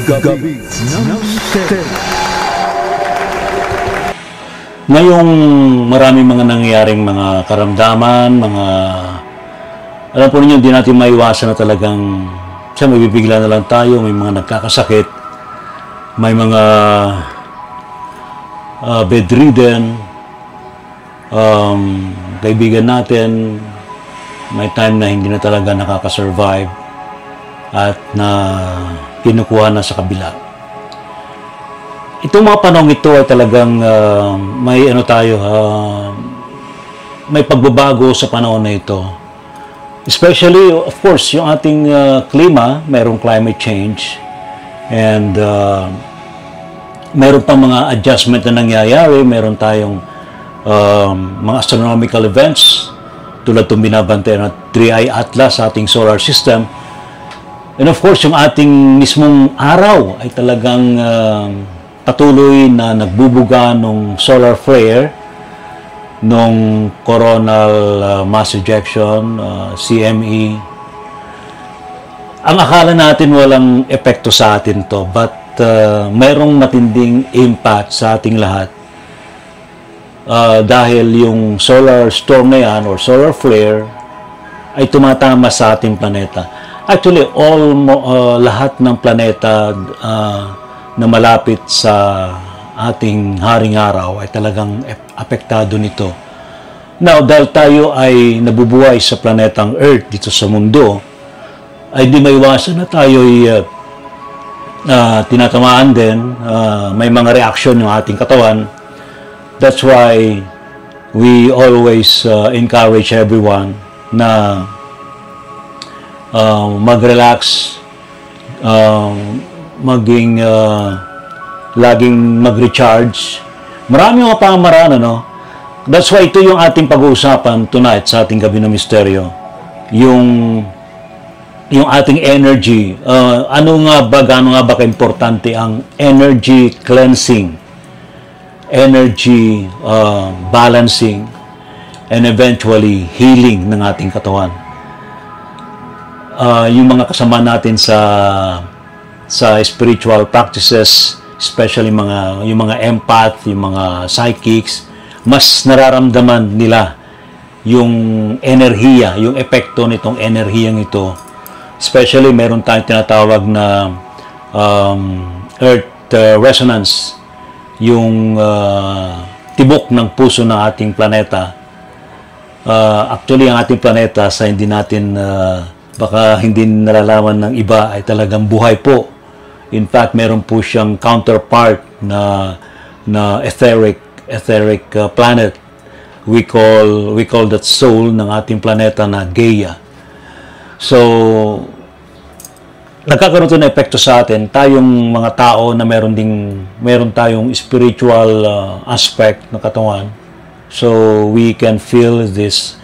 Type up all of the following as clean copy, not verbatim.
Gabi ng Misteryo. Ngayong maraming mga nangyayaring mga karamdaman, alam po ninyo, hindi natin maiwasan na talagang mabibigla na lang tayo, may mga nagkakasakit, may mga bedridden, kaibigan natin, may time na hindi na talaga nakakasurvive at na kinukuha na sa kabila. Itong mga panahon ito ay talagang may pagbabago sa panahon na ito. Especially, of course, yung ating klima, mayroong climate change and mayroon pang mga adjustment na nangyayari, mayroon tayong mga astronomical events tulad itong binabantayan na Three-Eye Atlas sa ating solar system. And of course, yung ating mismong araw ay talagang patuloy na nagbubuga ng solar flare, nung coronal mass ejection, CME. Ang akala natin walang epekto sa atin to, but mayroong matinding impact sa ating lahat. Dahil yung solar storm na yan or solar flare ay tumatama sa ating planeta. Actually, lahat ng planeta na malapit sa ating haring araw ay talagang apektado nito. Now, dahil tayo ay nabubuhay sa planetang Earth dito sa mundo, ay di maiwasan na tayo ay tinatamaan din, may mga reaksyon yung ating katawan. That's why we always encourage everyone na mag-relax, laging mag-recharge. Marami mga pamaraan, ano? That's why ito yung ating pag-uusapan tonight sa ating Gabi ng Misteryo. Yung ating energy. Gaano nga ba ka-importante ang energy cleansing, energy balancing, and eventually healing ng ating katawan. Yung mga kasama natin sa spiritual practices, especially yung mga empath, yung mga psychics, mas nararamdaman nila yung enerhiya, yung epekto nitong enerhiyang ito. Especially meron tayong tinatawag na earth resonance, yung tibok ng puso ng ating planeta. Actually, ang ating planeta sa hindi natin baka hindi nalalaman ng iba ay talagang buhay po. In fact, meron po siyang counterpart na etheric planet. We call that soul ng ating planeta na Gaia. So, nagkakaroon ito ng epekto sa atin. Tayong mga tao na meron tayong spiritual aspect ng katawan. So, we can feel these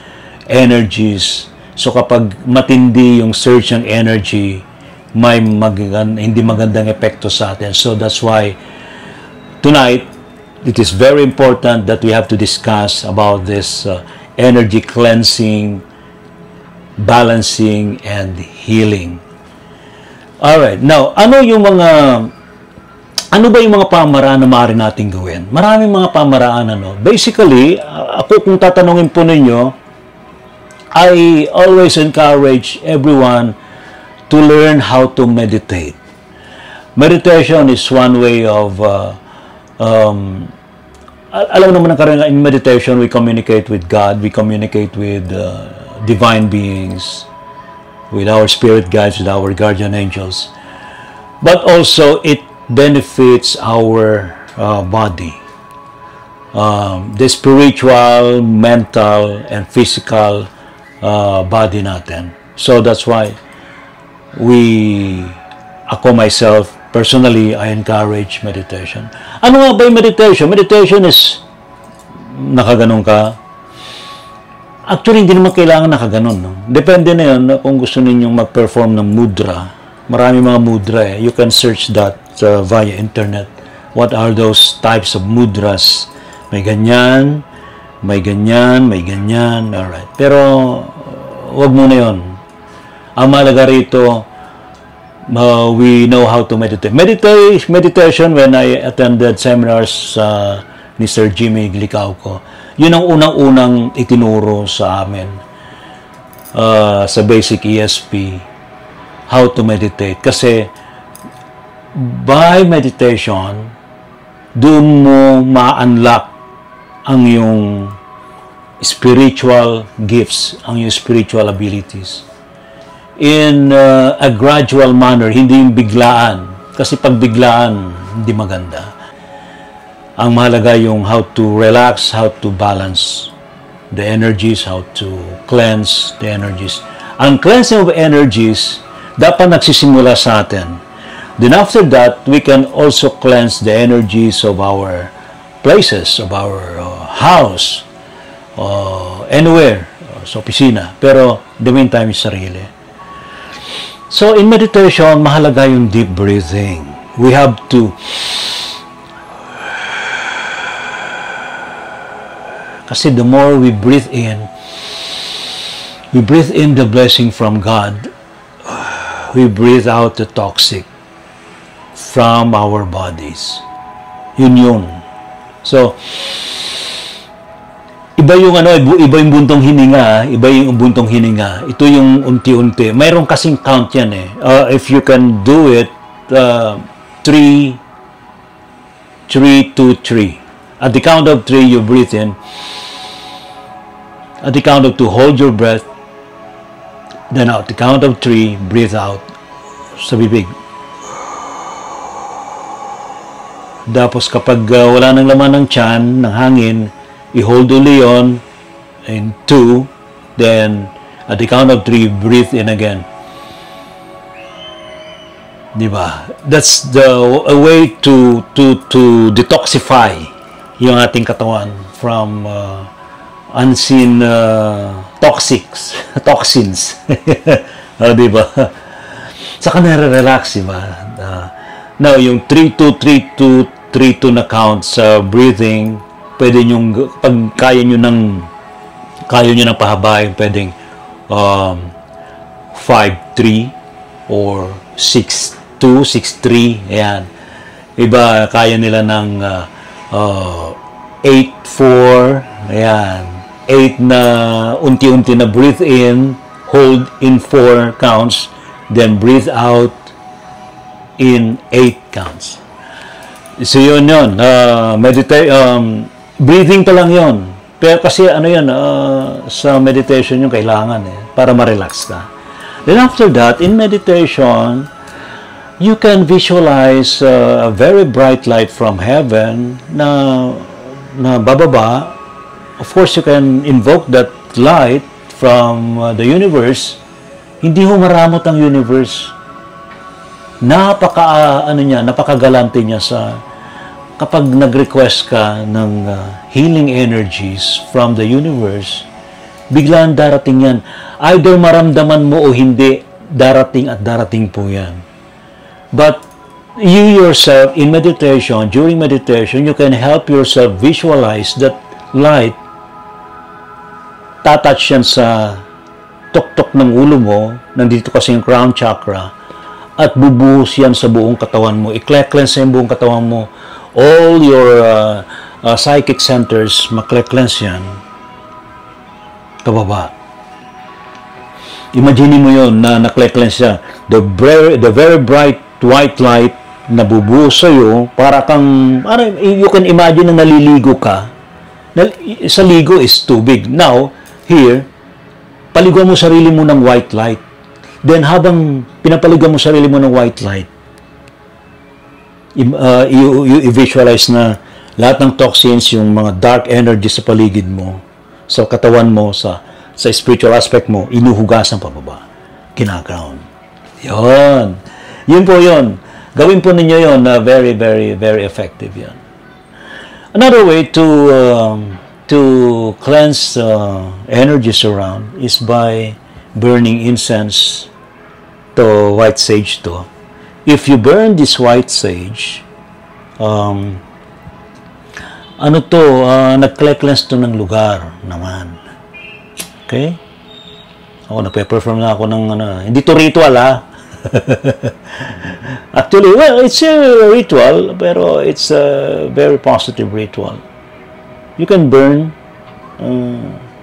energies. So, kapag matindi yung surge ng energy, may hindi magandang epekto sa atin. So, that's why tonight, it is very important that we have to discuss about this energy cleansing, balancing, and healing. Alright, now, ano ba yung mga pamaraan na maaari natin gawin? Maraming mga pamaraan, Basically, ako kung tatanungin po ninyo, I always encourage everyone to learn how to meditate. Meditation is one way of, alam naman ng karamihan, in meditation, we communicate with God, we communicate with divine beings, with our spirit guides, with our guardian angels. But also, it benefits our body. The spiritual, mental, and physical body natin. So that's why ako myself, personally, I encourage meditation. Ano nga ba yung meditation? Meditation is nakaganon ka. Actually, hindi naman kailangan nakaganon. No? Depende na yun kung gusto ninyong mag-perform ng mudra. Marami mga mudra eh. You can search that via internet. What are those types of mudras? May ganyan, may ganyan, may ganyan. Alright. Pero, wag muna yun. Ang mahalaga rito, we know how to meditate. Meditation, when I attended seminars ni Sir Jimmy Glicauco, yun ang unang-unang itinuro sa amin sa basic ESP, how to meditate. Kasi by meditation, doon mo ma-unlock ang yung spiritual gifts, ang yung spiritual abilities. In a gradual manner, hindi yung biglaan. Kasi pag biglaan, hindi maganda. Ang mahalaga yung how to relax, how to balance the energies, how to cleanse the energies. Ang cleansing of energies, dapat nagsisimula sa atin. Then after that, we can also cleanse the energies of our places, of our house, anywhere, sa opisina. Pero, the meantime, is sarili. So, in meditation, mahalaga yung deep breathing. We have to kasi the more we breathe in the blessing from God, we breathe out the toxic from our bodies. Yun. So, iba yung buntong hininga, Ito yung unti-unti. Mayroon kasing count yan eh. If you can do it, 3, 2, 3. At the count of 3, you breathe in. At the count of 2, hold your breath. Then at the count of 3, breathe out sa bibig. Tapos kapag wala nang laman ng tiyan, ng hangin, i-hold uli yun in 2, then at the count of 3, breathe in again. Diba? That's a way to detoxify yung ating katawan from unseen toxins. Diba? Saka nare-relax, diba? Now, yung 3-2 na count sa breathing, pwede nyo, pag kaya nyo ng pahabain, pwedeng 5-3 or 6-2, 6-3, ayan. Iba, kaya nila ng 8-4, ayan. 8 na unti-unti na breathe in, hold in 4 counts, then breathe out in 8 counts. So yun. Breathing pa lang yun. Pero kasi sa meditation yung kailangan para ma-relax ka. Then after that, in meditation, you can visualize a very bright light from heaven na bababa. Of course, you can invoke that light from the universe. Hindi maramot ang universe. Napakagalante niya sa kapag nag-request ka ng healing energies from the universe, biglaan darating yan. Either maramdaman mo o hindi, darating at darating po yan. But you yourself, in meditation, during meditation, you can help yourself visualize that light. Tatouch yan sa tuktok ng ulo mo, nandito kasi yung crown chakra, at bubuhos yan sa buong katawan mo. I-cleanse yung buong katawan mo. All your psychic centers, makle-cleanse yan. Kababa. Imagine mo yun na nakle-cleanse yan. The very bright white light na bubuhos sa'yo, para kang, you can imagine na naliligo ka. Sa ligo is tubig. Now, here, paliguan mo sarili mo ng white light. Then, habang pinapaliguan mo sarili mo ng white light, you visualize na lahat ng toxins, yung mga dark energy sa paligid mo, sa katawan mo, sa spiritual aspect mo, inuhugasan pababa. Kinaground. Yun. Yun po yun. Gawin po ninyo yun na very, very, very effective yan. Another way to cleanse energies around is by burning incense to white sage to. If you burn this white sage, nag-cleanse to ng lugar naman. Okay? Nagpe-perform na ako ng hindi to ritual Actually, well, it's a ritual, pero it's a very positive ritual. You can burn,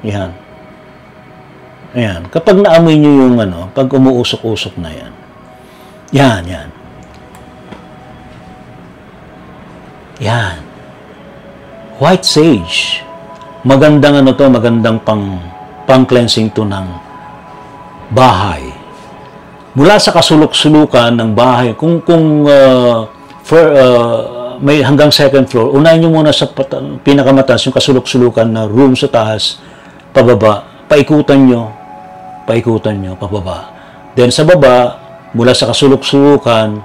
yan. Ayan. Kapag naamoy nyo yung pag umuusok-usok na yan. Yan, yan. Yan. White sage. Magandang magandang pang-cleansing to ng bahay. Mula sa kasulok-sulukan ng bahay, kung may hanggang second floor, unahin nyo muna sa pinakamataas, yung kasulok-sulukan na room sa taas, pababa, paikutan nyo, pababa. Then sa baba, mula sa kasulok-sulukan,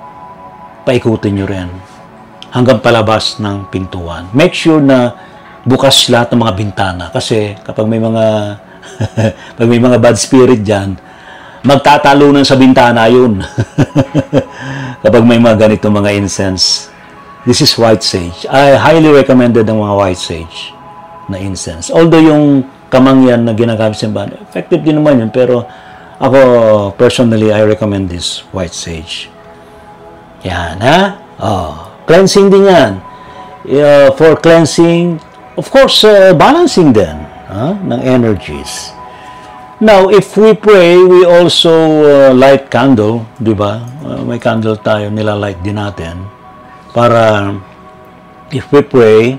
paikutin nyo rin hanggang palabas ng pintuan. Make sure na bukas lahat ng mga bintana kasi kapag may mga pag may mga bad spirit dyan, magtatalunan sa bintana yun. Kapag may mga ganito mga incense. This is white sage. I highly recommended ang mga white sage na incense. Although yung kamangyan na ginagamit sa simbahan, effective din naman yun. Pero ako, personally, I recommend this white sage. Yan, ha? Cleansing din yan. For cleansing, of course, balancing din ng energies. Now, if we pray, we also light candle, di ba? May candle tayo, nilalight din natin. Para, if we pray,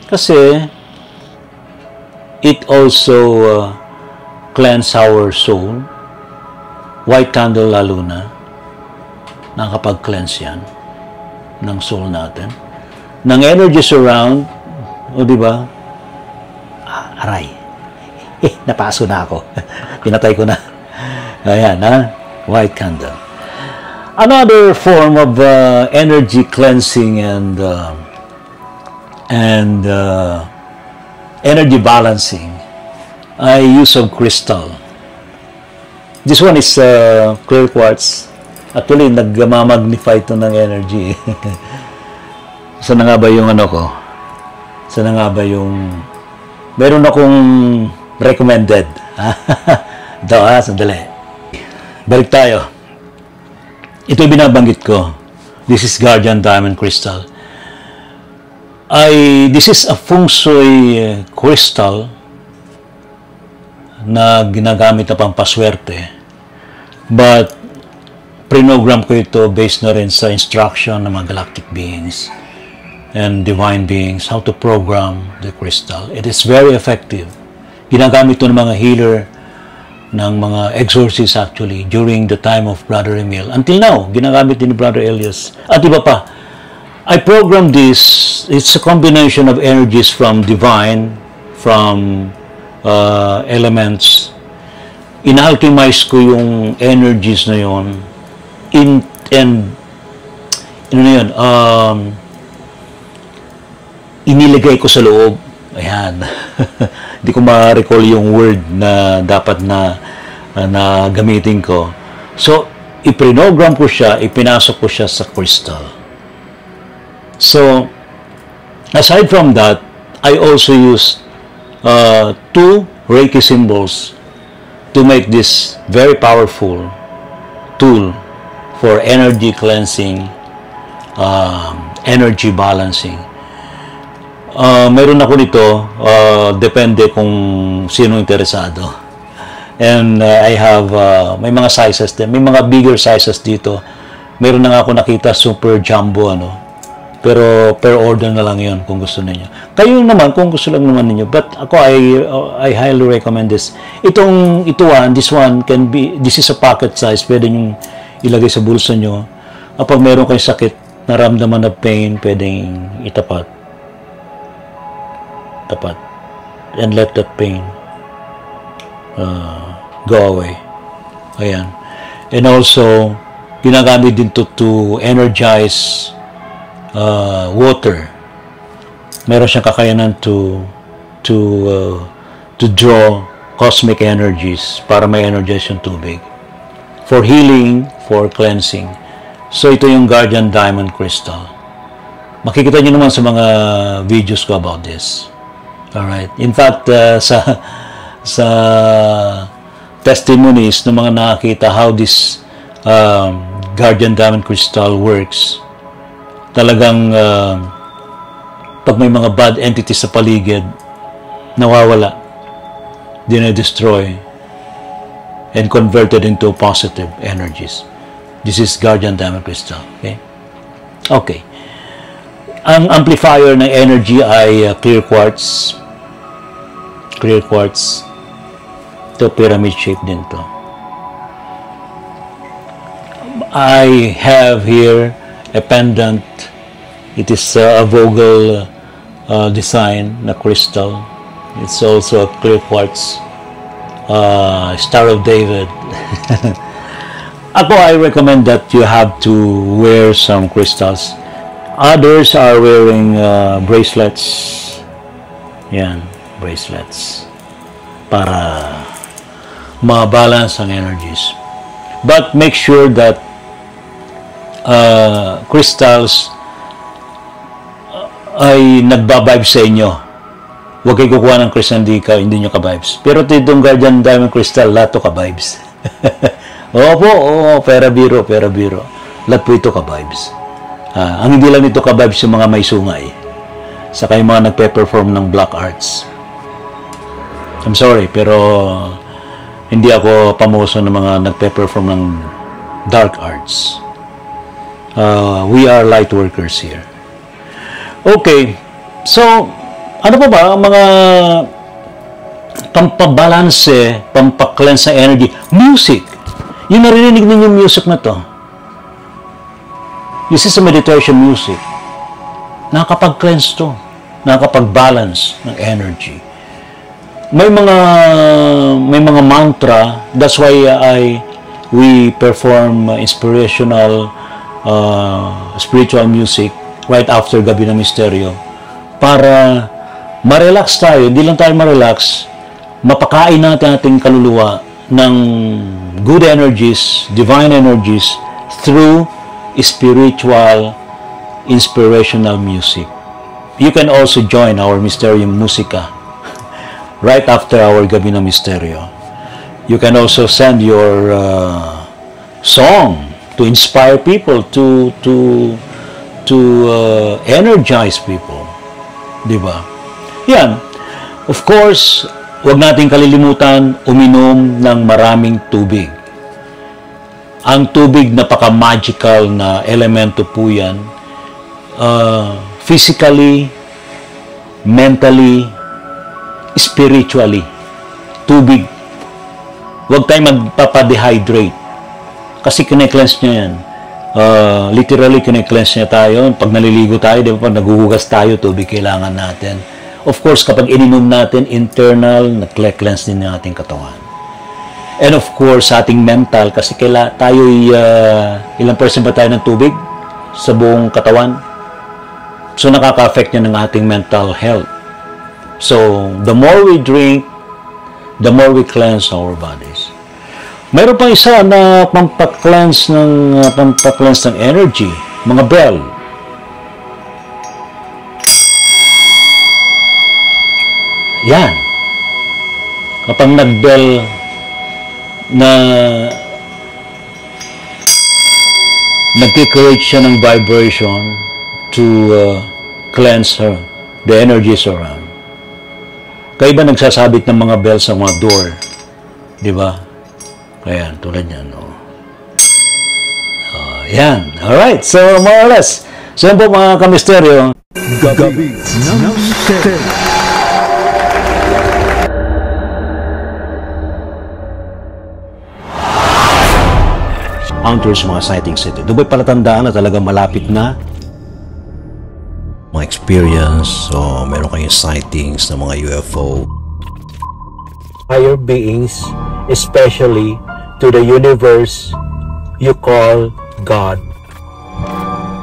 kasi, it also cleanse our soul. White candle lalo na, nakakapag-cleanse yan ng soul natin. Ng energies around, o di ba? Aray. Napaso na ako. Pinatay ko na. Ayan, white candle. Another form of energy cleansing and energy balancing ay use of crystal. This one is clear quartz. Actually, nagmamagnify ito ng energy. Saan na nga ba yung ko? Saan na nga ba yung... Meron akong recommended. Daw, sandali. Balik tayo. Ito yung binabanggit ko. This is Guardian Diamond Crystal. This is a feng shui crystal na ginagamit na pampaswerte. But, prinogram ko ito based na rin sa instruction ng mga galactic beings and divine beings, how to program the crystal. It is very effective. Ginagamit ito ng mga healer, ng mga exorcists actually, during the time of Brother Emil. Until now, ginagamit din ni Brother Elias. At iba pa, I programmed this, it's a combination of energies from divine, from elements. In-alchemize ko yung energies na yon iniligay ko sa loob. Ayan. Hindi ko ma-recall yung word na dapat na gamitin ko. So, iprinogram ko siya, ipinasok ko siya sa crystal. So, aside from that, I also used 2 Reiki symbols to make this very powerful tool for energy cleansing, energy balancing. Meron ako nito, depende kung sino interesado. And I have, may mga sizes din. May mga bigger sizes dito. Meron na nga ako nakita super jumbo, Pero per order na lang yun kung gusto niyo. Kayo naman, kung gusto lang naman niyo. But ako, I highly recommend this. This one can be, this is a pocket size. Pwede nyo ilagay sa bulsa nyo. Kapag meron kayong sakit, naramdaman na pain, pwedeng itapat. And let that pain go away. Ayan. And also, ginagamit din to energize water. Meron siyang kakayanan to draw cosmic energies para may energize yung tubig. For healing, for cleansing. So, ito yung Guardian Diamond Crystal. Makikita nyo naman sa mga videos ko about this. Alright. In fact, sa testimonies ng mga nakakita how this Guardian Diamond Crystal works, talagang pag may mga bad entities sa paligid, nawawala, dinedestroy, and converted into positive energies. This is Guardian Diamond Crystal. Okay? Okay. Ang amplifier ng energy ay clear quartz. Clear quartz. Ito, pyramid shape din to. I have here a pendant. It is a Vogel design na crystal. It's also a clear quartz. Star of David. Ako, I recommend that you have to wear some crystals. Others are wearing bracelets. Yan, bracelets. Para ma-balance ang energies. But make sure that crystals ay nagbabibe sa inyo. Huwag kayo kukuha ng crystal hindi nyo ka-vibes. Pero itong Guardian Diamond Crystal, lahat to ka-vibes. Opo, pera biro. Lahat po ito ka-vibes. Ang hindi lang ito ka-vibes yung mga may sungay. Saka yung mga nagpe-perform ng black arts. I'm sorry, pero hindi ako pamuso ng mga nagpe-perform ng dark arts. We are light workers here. Okay, so ano pa ba ang mga pampabalanse, pampaklense sa energy? Music. Yung naririnig ninyo yung music na to. This is a meditation music. Nakakapag-cleanse to. Nakakapag-balance ng energy. May mga mantra. That's why we perform inspirational spiritual music right after Gabi ng Misteryo para ma-relax tayo. Hindi lang tayo ma-relax, mapakain natin ating kaluluwa ng good energies, divine energies through spiritual inspirational music. You can also join our Mysterium Musica right after our Gabi ng Misteryo. You can also send your song to inspire people, to energize people. Diba? Yan. Of course, huwag nating kalilimutan uminom ng maraming tubig. Ang tubig, napaka-magical na elemento po yan. Physically, mentally, spiritually. Tubig. Huwag tayong magpapadehydrate. Kasi kine-cleanse niya yan. Literally, kine-cleanse niya tayo. Pag naliligo tayo, di ba, pag naguhugas tayo, tubig kailangan natin. Of course, kapag ininom natin, internal, nag-cleanse din ng ating katawan. And of course, sa ating mental, kasi tayo ilang percent ba tayo ng tubig sa buong katawan? So, nakaka-affect niya ng ating mental health. So, the more we drink, the more we cleanse our bodies. Mayroon pa isa na pampakleanse ng energy, mga bell. Yan. Kapag nag-bell na nag-create siya ng vibration to cleanse the energies around. Kaya ba nagsasabit ng mga bell sa mga door? Di ba? Kaya, tulad yan. No? Yan. Alright. So, more or less. So, yan po mga kamisteryo. Gabi ng Misteryo. Encounters mga sightings ito. Doon ba'y palatandaan na talagang malapit na mga experience o meron kayong sightings ng mga UFO? Higher beings, especially to the universe you call God.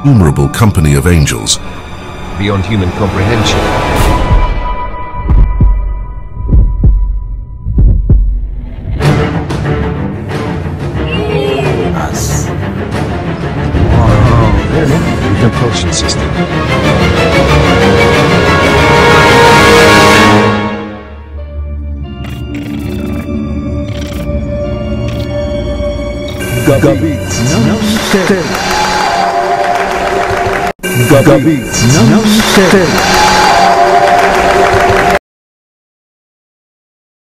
Innumerable company of angels beyond human comprehension. Us. Wow, really? The propulsion system. Gabi ng Misteryo. Gabi ng Misteryo.